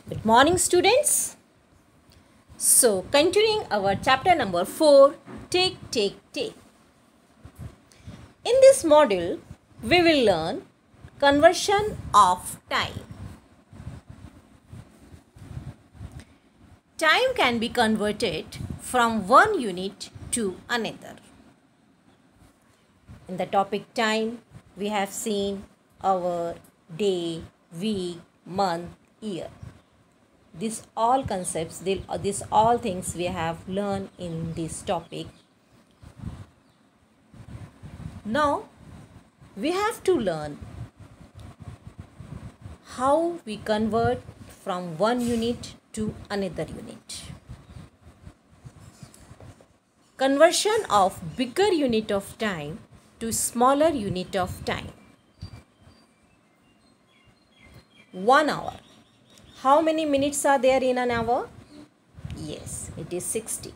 Good morning, students. So, continuing our chapter number 4, Take, Take, Take. In this module, we will learn conversion of time. Time can be converted from one unit to another. In the topic time, we have seen hour, day, week, month, year. These all concepts, these all things we have learned in this topic. Now, we have to learn how we convert from one unit to another unit. Conversion of bigger unit of time to smaller unit of time. 1 hour. How many minutes are there in an hour? Yes, it is 60.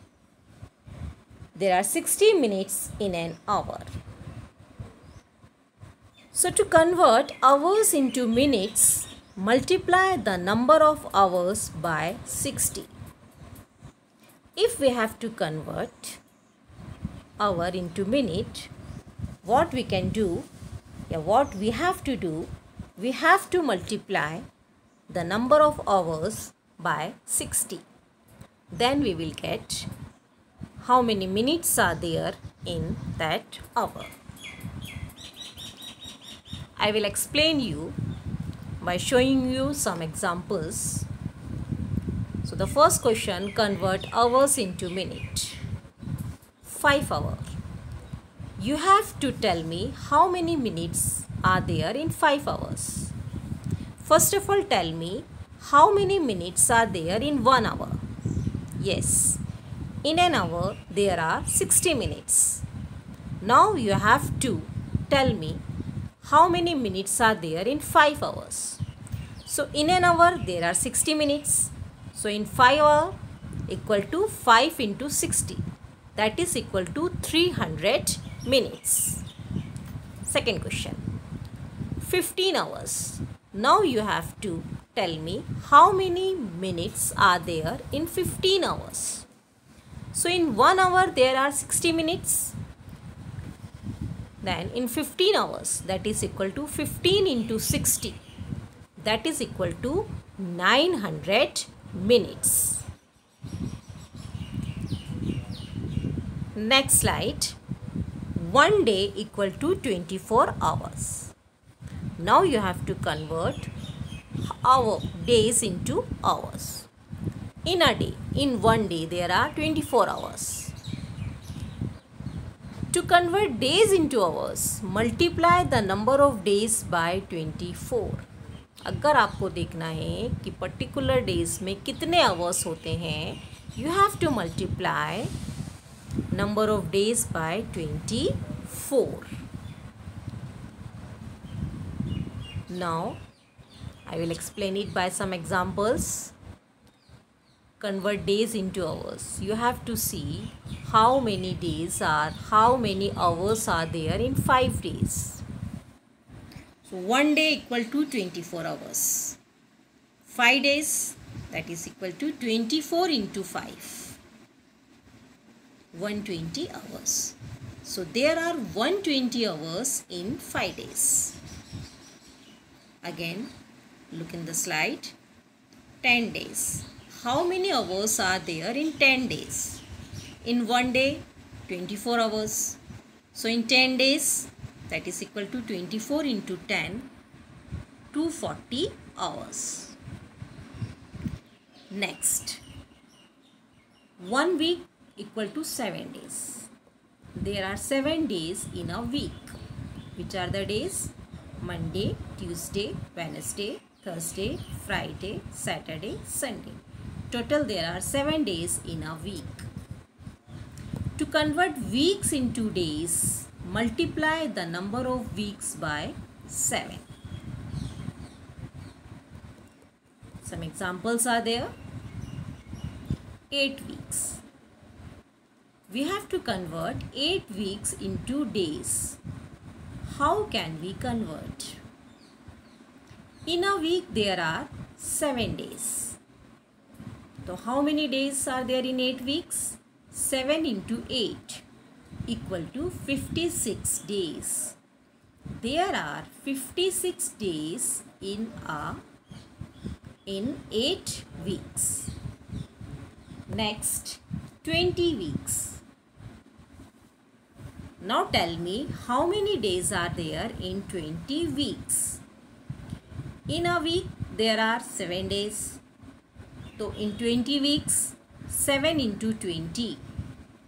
There are 60 minutes in an hour. So to convert hours into minutes, multiply the number of hours by 60. If we have to convert hour into minute, what we can do, what we have to do, we have to multiply the number of hours by 60. Then we will get how many minutes are there in that hour. I will explain you by showing you some examples. So the first question, convert hours into minute. 5 hours. You have to tell me how many minutes are there in 5 hours. First of all, tell me how many minutes are there in 1 hour. Yes, in an hour there are 60 minutes. Now you have to tell me how many minutes are there in 5 hours. So in an hour there are 60 minutes. So in 5 hours equal to 5 into 60. That is equal to 300 minutes. Second question. 15 hours. Now you have to tell me how many minutes are there in 15 hours. So in 1 hour there are 60 minutes. Then in 15 hours, that is equal to 15 into 60. That is equal to 900 minutes. Next slide. 1 day equal to 24 hours. Now you have to convert our days into hours. In a day, in 1 day, there are 24 hours. To convert days into hours, multiply the number of days by 24. अगर आपको देखना है कि particular days में कितने hours होते हैं, you have to multiply number of days by 24. Now, I will explain it by some examples. Convert days into hours. You have to see how many hours are there in 5 days. So, 1 day equal to 24 hours. 5 days, that is equal to 24 into 5. 120 hours. So, there are 120 hours in 5 days. Again, look in the slide. 10 days. How many hours are there in 10 days? In 1 day, 24 hours. So, in 10 days, that is equal to 24 into 10, 240 hours. Next, 1 week equal to 7 days. There are 7 days in a week. Which are the days? Monday, Tuesday, Wednesday, Thursday, Friday, Saturday, Sunday. Total there are 7 days in a week. To convert weeks into days, multiply the number of weeks by 7. Some examples are there. 8 weeks. We have to convert 8 weeks into days. How can we convert? In a week there are 7 days. So how many days are there in 8 weeks? 7 into 8 equal to 56 days. There are 56 days in 8 weeks. Next, 20 weeks. Now tell me how many days are there in 20 weeks. In a week there are 7 days. So in 20 weeks, 7 into 20,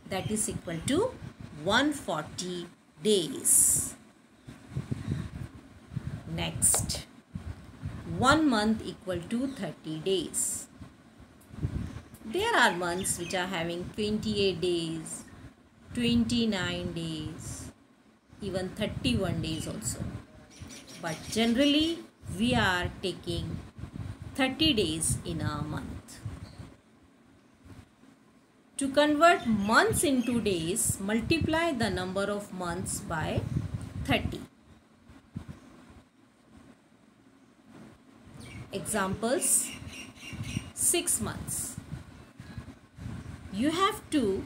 that is equal to 140 days. Next, 1 month equal to 30 days. There are months which are having 28 days, 29 days, even 31 days also. But generally, we are taking 30 days in a month. To convert months into days, multiply the number of months by 30. Examples, 6 months. You have to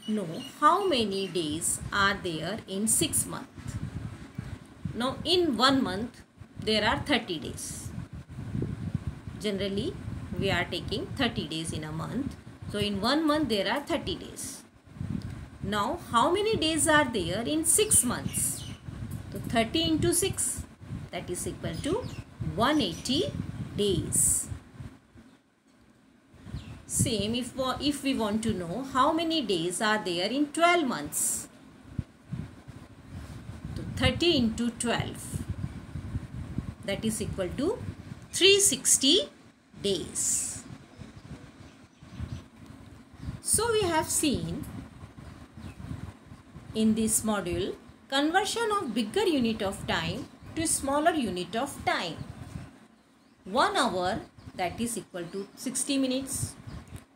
know how many days are there in 6 months. Now in 1 month there are 30 days. Generally we are taking 30 days in a month. So in 1 month there are 30 days. Now how many days are there in 6 months? So 30 into 6, that is equal to 180 days. Same if we want to know how many days are there in 12 months. So 30 into 12, that is equal to 360 days. So we have seen in this module conversion of bigger unit of time to smaller unit of time. 1 hour, that is equal to 60 minutes.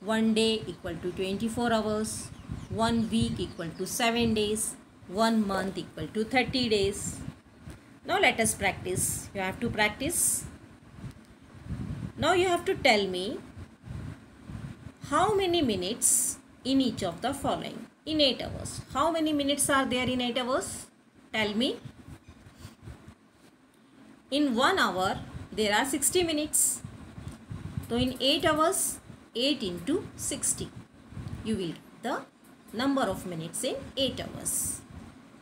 1 day equal to 24 hours. 1 week equal to 7 days. 1 month equal to 30 days. Now let us practice. You have to practice. Now you have to tell me how many minutes in each of the following in 8 hours. How many minutes are there in 8 hours? Tell me. In 1 hour there are 60 minutes. So in 8 hours, 8 into 60. You will get the number of minutes in 8 hours.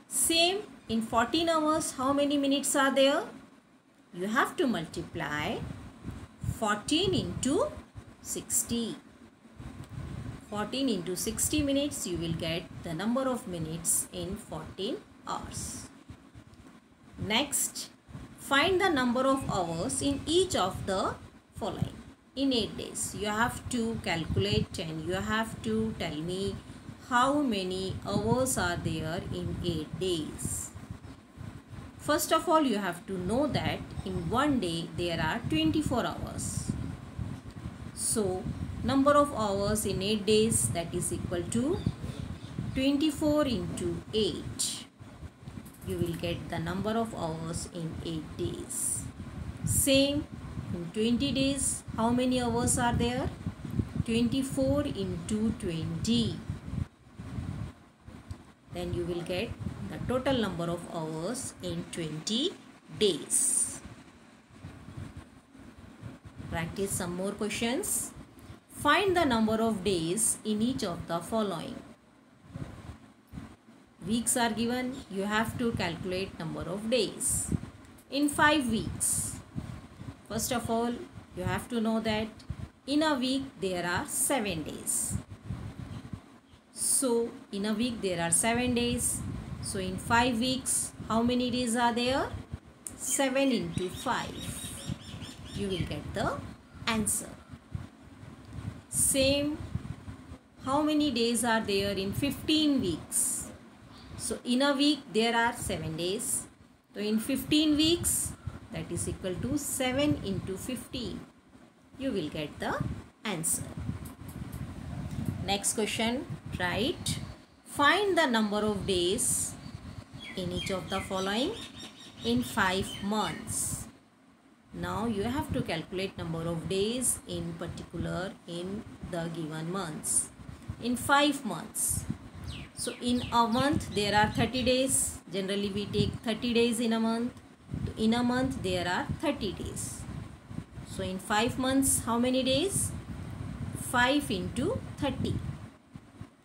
Same in 14 hours, how many minutes are there? You have to multiply 14 into 60. 14 into 60 minutes, you will get the number of minutes in 14 hours. Next, find the number of hours in each of the following. In 8 days, you have to calculate and you have to tell me how many hours are there in 8 days. First of all, you have to know that in 1 day there are 24 hours. So, number of hours in 8 days, that is equal to 24 into 8. You will get the number of hours in 8 days. Same in 20 days, how many hours are there? 24 into 20. Then you will get the total number of hours in 20 days. Practice some more questions. Find the number of days in each of the following. Weeks are given, you have to calculate number of days. In 5 weeks, first of all, you have to know that in a week there are 7 days. So, in a week there are 7 days. So, in 5 weeks, how many days are there? 7 into 5. You will get the answer. Same, how many days are there in 15 weeks? So, in a week there are 7 days. So, in 15 weeks, that is equal to 7 into 15. You will get the answer. Next question, write. Find the number of days in each of the following in 5 months. Now you have to calculate number of days in particular in the given months. In 5 months. So in a month there are 30 days. Generally we take 30 days in a month. In a month there are 30 days. So in 5 months how many days? 5 into 30.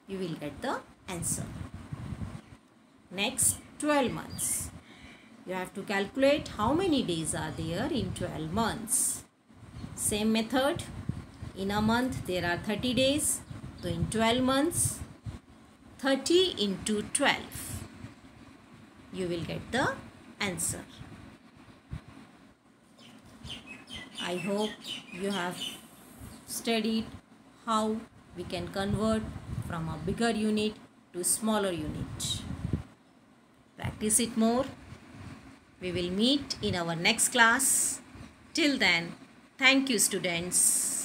You will get the answer. Next, 12 months. You have to calculate how many days are there in 12 months. Same method. In a month there are 30 days. So in 12 months, 30 into 12. You will get the answer. I hope you have studied how we can convert from a bigger unit to smaller unit. Practice it more. We will meet in our next class. Till then, thank you students.